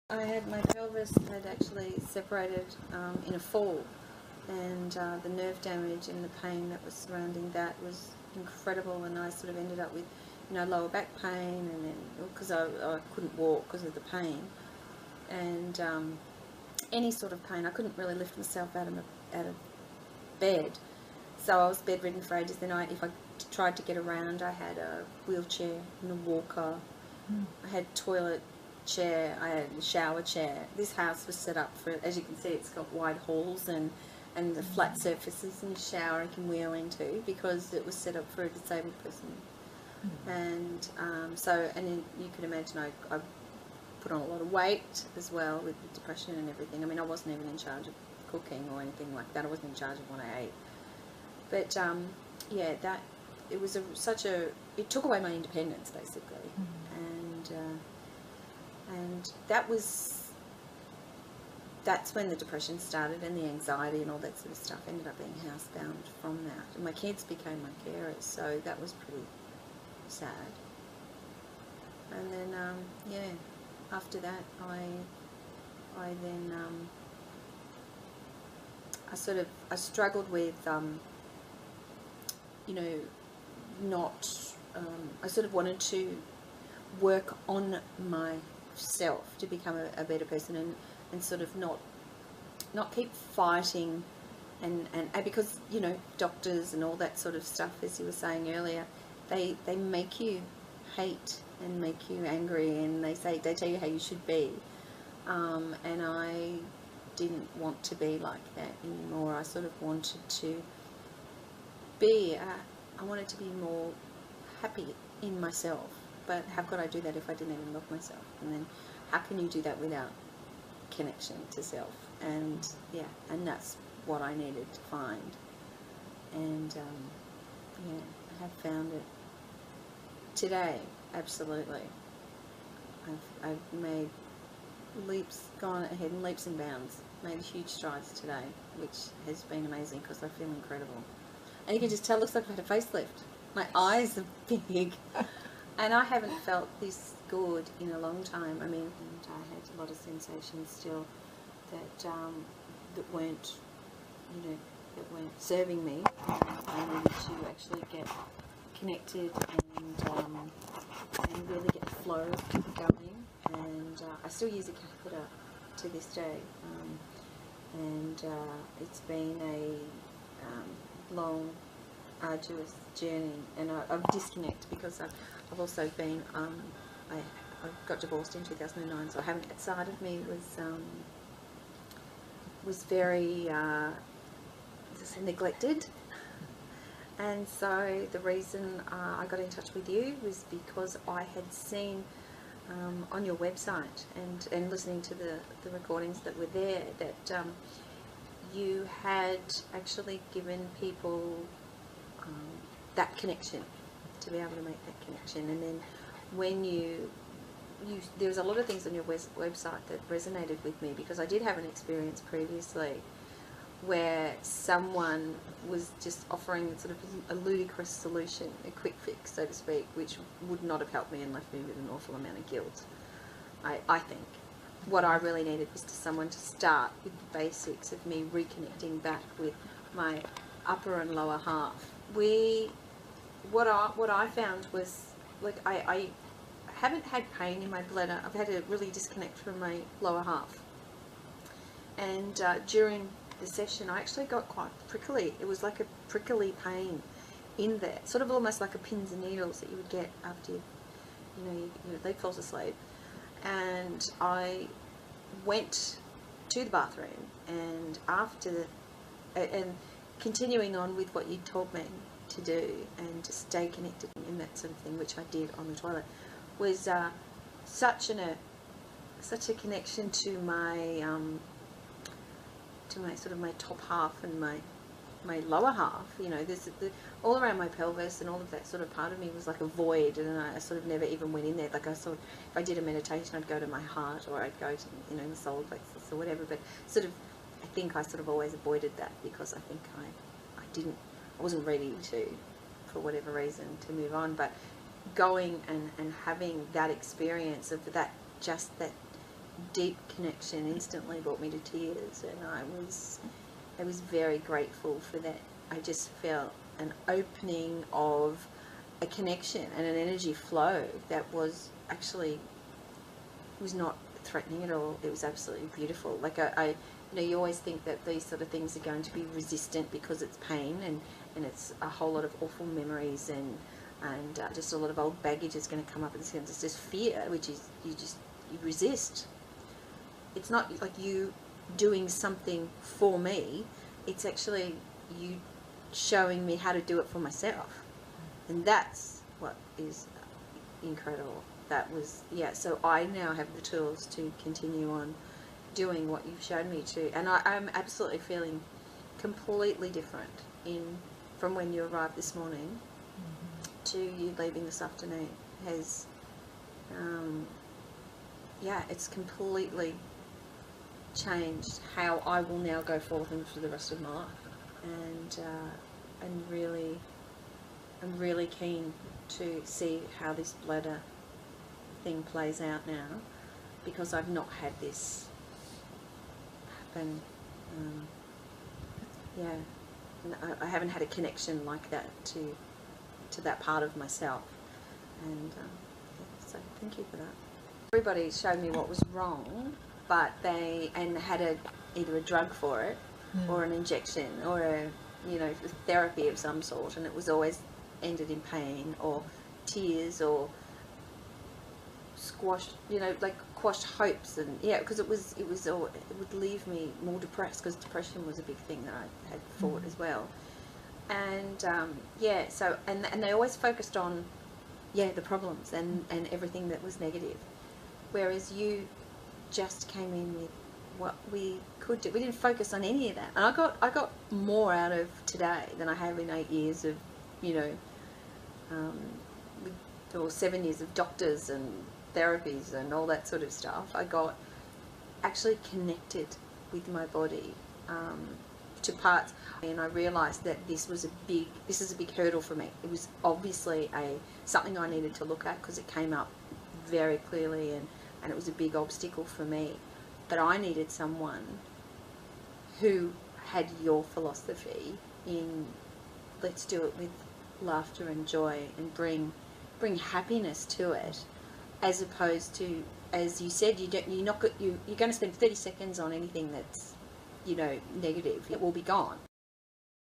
I had my pelvis had actually separated in a fall, and the nerve damage and the pain that was surrounding that was incredible. And I sort of ended up with, lower back pain, and then because I couldn't walk because of the pain, and any sort of pain, I couldn't really lift myself out of bed. So I was bedridden for ages. Then if I tried to get around, I had a wheelchair and a walker. I had toilet chair, I had a shower chair. This house was set up for, as you can see, it's got wide halls and the flat surfaces in the shower I can wheel into, because it was set up for a disabled person. And then you could imagine I put on a lot of weight as well with the depression and everything. I mean, I wasn't even in charge of cooking or anything like that. I wasn't in charge of what I ate. But yeah, that it was it took away my independence basically, and that's when the depression started, and the anxiety and all that sort of stuff. Ended up being housebound from that, and my kids became my carers, so that was pretty sad. And then yeah, after that I struggled with I sort of wanted to work on myself to become a better person, and sort of not keep fighting, and because doctors and all that sort of stuff, as you were saying earlier, they make you hate and make you angry, and they tell you how you should be, and I didn't want to be like that anymore. I sort of wanted to be I wanted to be more happy in myself. But how could I do that if I didn't even love myself? And then how can you do that without connection to self? And yeah, and that's what I needed to find. And yeah, I have found it today. Absolutely, I've made gone ahead in leaps and bounds, made huge strides today, which has been amazing because I feel incredible. And you can just tell, it looks like I've had a facelift. My eyes are big. And I haven't felt this good in a long time. I mean, and I had a lot of sensations still that weren't, that weren't serving me. I needed to actually get connected and really get the flow going. And I still use a catheter to this day. And it's been a long, arduous journey, and I've disconnected because I've also been I got divorced in 2009, so having that side of me was very neglected. And so the reason I got in touch with you was because I had seen on your website and listening to the recordings that were there that you had actually given people that connection, to be able to make that connection. And then when there was a lot of things on your website that resonated with me, because I did have an experience previously where someone was just offering sort of a ludicrous solution, a quick fix, so to speak, which would not have helped me and left me with an awful amount of guilt. I think what I really needed was someone to start with the basics of me reconnecting back with my upper and lower half. What I found was, like, I haven't had pain in my bladder. I've had to really disconnect from my lower half. And during the session, I actually got quite prickly. It was like a prickly pain in there, sort of almost like a pins and needles that you would get after your leg falls asleep. And I went to the bathroom, and and continuing on with what you told me to do and to stay connected and that sort of thing, which I did on the toilet, was such a connection to my sort of my top half and my lower half. There's all around my pelvis, and all of that sort of part of me was like a void, and I sort of never even went in there. Like, if I did a meditation, I'd go to my heart, or I'd go to the solar plexus or whatever. But I think I sort of always avoided that, because I think I wasn't ready to, for whatever reason, to move on. But going and having that experience of that deep connection instantly brought me to tears, and I was very grateful for that. I just felt an opening of a connection and an energy flow that was actually was not threatening at all. It was absolutely beautiful. Like I you know, you always think that these sort of things are going to be resistant because it's pain and it's a whole lot of awful memories and just a lot of old baggage is going to come up. It's just fear, which is you resist. It's not like you doing something for me. It's actually you showing me how to do it for myself, and that's what is incredible. That was, yeah, so I now have the tools to continue on doing what you've shown me to, and I'm absolutely feeling completely different from when you arrived this morning to you leaving this afternoon. Has yeah, it's completely changed how I will now go forth and for the rest of my life, and I'm really keen to see how this bladder thing plays out now, because I've not had this happen. Yeah, I haven't had a connection like that to that part of myself, and yeah, so thank you for that. Everybody showed me what was wrong, but they had either a drug for it, or an injection, or a therapy of some sort, and it was always ended in pain or tears or squashed, like quashed hopes, and yeah, because it would leave me more depressed, because depression was a big thing that I had fought as well, and yeah, so and they always focused on the problems and everything that was negative, whereas you just came in with what we could do. We didn't focus on any of that, and I got more out of today than I have in 8 years of or 7 years of doctors and therapies and all that sort of stuff. I got actually connected with my body to parts, and I realised that this is a big hurdle for me. It was obviously something I needed to look at, because it came up very clearly, and it was a big obstacle for me. But I needed someone who had your philosophy in let's do it with laughter and joy and bring happiness to it, as opposed to, as you said, you're going to spend 30 seconds on anything that's negative. It will be gone.